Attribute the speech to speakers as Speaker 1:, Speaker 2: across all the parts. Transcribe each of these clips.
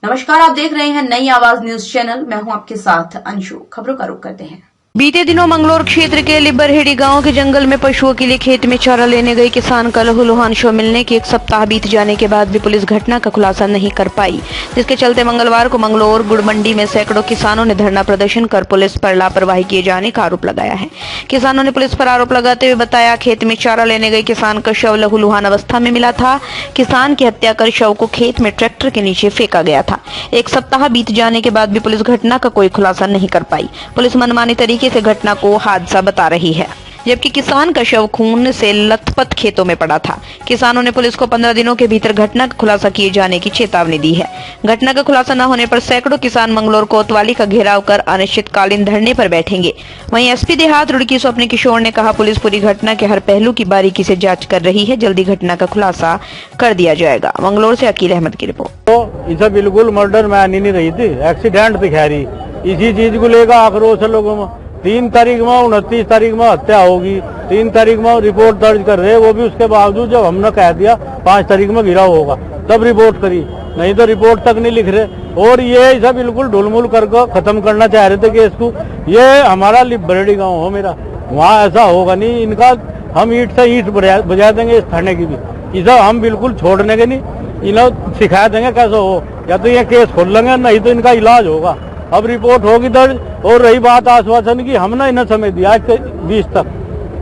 Speaker 1: नमस्कार, आप देख रहे हैं नई आवाज न्यूज चैनल। मैं हूं आपके साथ अंशु। खबरों का रुख करते हैं।
Speaker 2: बीते दिनों मंगलौर क्षेत्र के लिब्बरहेड़ी गांव के जंगल में पशुओं के लिए खेत में चारा लेने गए किसान का लहूलुहान शव मिलने के एक सप्ताह बीत जाने के बाद भी पुलिस घटना का खुलासा नहीं कर पाई, जिसके चलते मंगलवार को मंगलौर गुड़ मंडी में सैकड़ों किसानों ने धरना प्रदर्शन कर पुलिस पर लापरवाही किए जाने का आरोप लगाया है। किसानों ने पुलिस पर आरोप लगाते हुए बताया, खेत में चारा लेने गए किसान का शव लहूलुहान अवस्था में मिला था। किसान की हत्या कर शव को खेत में ट्रैक्टर के नीचे फेंका गया था। एक सप्ताह बीत जाने के बाद भी पुलिस घटना का कोई खुलासा नहीं कर पाई। पुलिस मनमानी तरीके से घटना को हादसा बता रही है, जबकि किसान का शव खून से लथपथ खेतों में पड़ा था। किसानों ने पुलिस को 15 दिनों के भीतर घटना का खुलासा किए जाने की चेतावनी दी है। घटना का खुलासा न होने पर सैकड़ों किसान मंगलौर कोतवाली का घेराव कर अनिश्चितकालीन धरने पर बैठेंगे। वहीं एसपी देहात रुड़की स्वप्न किशोर ने कहा, पुलिस पूरी घटना के हर पहलू की बारीकी से जांच कर रही है। जल्दी घटना का खुलासा कर दिया जाएगा। मंगलौर से अकील अहमद की रिपोर्ट।
Speaker 3: तो इसे बिल्कुल मर्डर में आनी नहीं रही थी, एक्सीडेंट दिखा रही। इसी चीज को लेकर आक्रोश लोगों में 3 तारीख में 29 तारीख में हत्या होगी, 3 तारीख में रिपोर्ट दर्ज कर रहे, वो भी उसके बावजूद जब हमने कह दिया 5 तारीख में गिराव होगा तब रिपोर्ट करी, नहीं तो रिपोर्ट तक नहीं लिख रहे। और ये ऐसा बिल्कुल ढुलमुल करके खत्म करना चाह रहे थे केस को। ये हमारा लिब्बरहेड़ी गाँव हो मेरा, वहाँ ऐसा होगा नहीं। इनका हम ईंट से ईंट बजा देंगे इस थाने की भी। इसे हम बिल्कुल छोड़ने के नहीं, इन्हें सिखा देंगे कैसे हो, या तो ये केस खोल लेंगे, नहीं तो इनका इलाज होगा। अब रिपोर्ट होगी दर्ज। और रही बात आश्वासन की, हमने इन्हें समय दिया है 20 तक,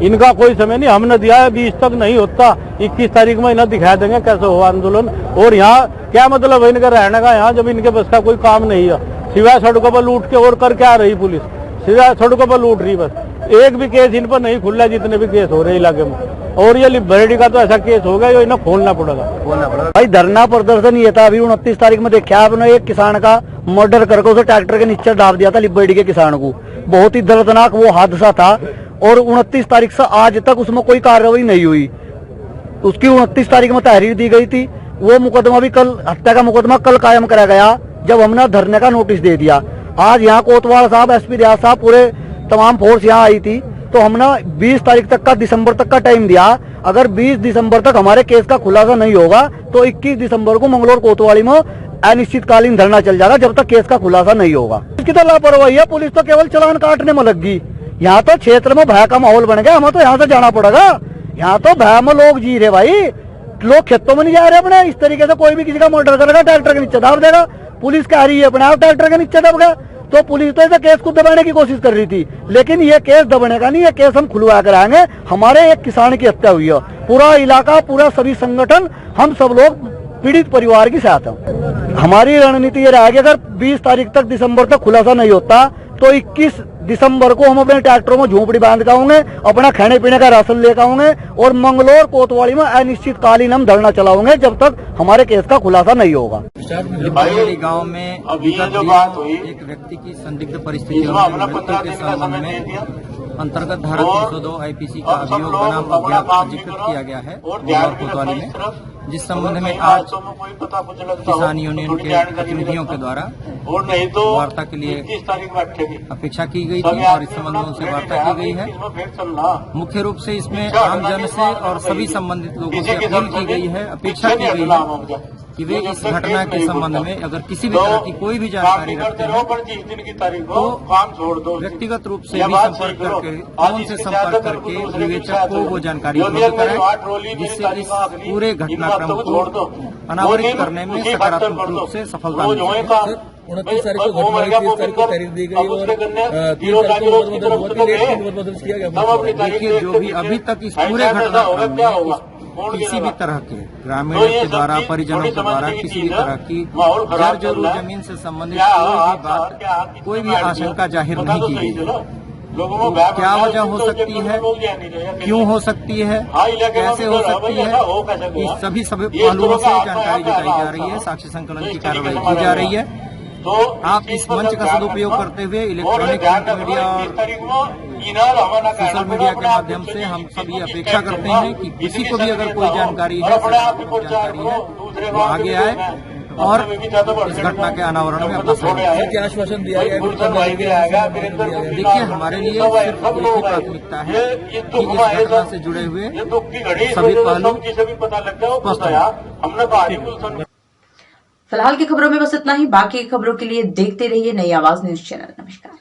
Speaker 3: इनका कोई समय नहीं हमने दिया है। 20 तक नहीं होता, 21 तारीख में इन्हें दिखा देंगे कैसे हो आंदोलन। और यहाँ क्या मतलब है इनका रहने का, यहाँ जब इनके बस का कोई काम नहीं है, सिवाय सड़कों पर लूट के और कर क्या रही पुलिस, सिवाय सड़कों पर लूट रही। बस एक भी केस इन पर नहीं खुला, जितने भी केस हो रहे इलाके में। और ये लिब्बरहेड़ी का तो ऐसा केस हो गया जो इन्हें खोलना पड़ेगा।
Speaker 4: भाई धरना प्रदर्शन ये था, अभी 29 तारीख में देखा आपने, एक किसान का मर्डर करके उसे ट्रैक्टर के नीचे दाब दिया था लिब्बरहेड़ी के किसान को। बहुत ही दर्दनाक वो हादसा था। और 29 तारीख से आज तक उसमें कोई कार्रवाई नहीं हुई। उसकी 29 तारीख में तहरीर दी गई थी, वो मुकदमा भी कल, हत्या का मुकदमा कल कायम करा गया जब हमने धरने का नोटिस दे दिया। आज यहाँ कोतवाल साहब, एसपी देहात साहब, पूरे तमाम फोर्स यहाँ आई थी। तो हमने 20 तारीख तक का, दिसंबर तक का टाइम दिया। अगर 20 दिसंबर तक हमारे केस का खुलासा नहीं होगा तो 21 दिसंबर को मंगलौर कोतवाली में अनिश्चितकालीन धरना चल जाएगा, जब तक केस का खुलासा नहीं होगा। इसकी तो लापरवाही है, पुलिस तो केवल चालान काटने में लग गई। यहाँ तो क्षेत्र में भय का माहौल बन गया, हमें तो यहाँ से जाना पड़ेगा। यहाँ तो भय में लोग जी रहे भाई, लोग खेतों में नहीं जा रहे अपने। इस तरीके से कोई भी किसी का मर्डर करेगा, ट्रैक्टर के नीचे दाब देगा। पुलिस कह रही है अपने आप ट्रैक्टर के नीचे दब गया, तो पुलिस तो इसे केस को दबाने की कोशिश कर रही थी। लेकिन ये केस दबाने का नहीं, ये केस हम खुलवा कर आएंगे। हमारे एक किसान की हत्या हुई है, पूरा इलाका, पूरा सभी संगठन, हम सब लोग पीड़ित परिवार के साथ हैं। हमारी रणनीति ये रहेगी, अगर 20 तारीख तक, दिसंबर तक खुलासा नहीं होता तो 21 दिसंबर को हम अपने ट्रैक्टरों में झोंपड़ी बांध आऊंगे, अपना खाने पीने का राशन लेकर आऊंगे और मंगलौर कोतवाली में अनिश्चितकालीन हम धरना चलाओगे जब तक हमारे केस का खुलासा नहीं होगा।
Speaker 5: लिब्बरहेड़ी गांव में एक व्यक्ति की संदिग्ध परिस्थितियों में मृत्यु के संबंध में अंतर्गत धारा 302 आईपीसी का अभियोग बनाम अज्ञात पंजीकृत किया गया है मंगलौर कोतवाली में, जिस संबंध में आज किसान यूनियन के प्रतिनिधियों के द्वारा वार्ता के लिए अपेक्षा की गई थी और इस संबंध में उनसे वार्ता की गई है। मुख्य रूप से इसमें आमजन से और सभी संबंधित लोगों से अपील की गई है, अपेक्षा की गई है कि वे इस घटना के संबंध में अगर किसी भी तरह की कोई भी जानकारी रखते हैं तो व्यक्तिगत रूप से भी संपर्क करके, फोन से संपर्क करके विवेचक को वो जानकारी उपलब्ध कराएं, जिससे इस पूरे घटनाक्रम को अनावरित करने में सकारात्मक रूप से सफलता मिल सके।
Speaker 6: 29 तारीख को घटना हुई, 30 तारीख को तारीख दी गई और 3 तारीख को बदल किया गया।
Speaker 5: देखिए, जो भी अभी तक इस पूरे घटनाक्रम में किसी भी तरह के ग्रामीणों के द्वारा, परिजनों के द्वारा किसी भी तरह की जर जरूर जमीन से संबंधित कोई भी बात, कोई भी आशंका जाहिर नहीं की गई। तो क्या वजह हो सकती है, क्यों हो सकती है, कैसे हो सकती है, इस सभी पहलुओं से जानकारी जुटाई जा रही है, साक्ष्य संकलन की कार्रवाई की जा रही है। तो आप इस मंच का सदुपयोग करते हुए इलेक्ट्रॉनिक मीडिया और सोशल मीडिया के माध्यम से हम सभी अपेक्षा करते हैं कि किसी को भी अगर कोई जानकारी है, वो आगे आए और इस घटना के अनावरण में अपना सहयोग।
Speaker 6: आश्वासन दिया गया?
Speaker 5: देखिए, हमारे लिए सिर्फ एक ही प्राथमिकता है कि इस घटना से जुड़े हुए सभी पहलू स्पष्ट हो।
Speaker 1: फिलहाल की खबरों में बस इतना ही। बाकी की खबरों के लिए देखते रहिए नई आवाज न्यूज चैनल। नमस्कार।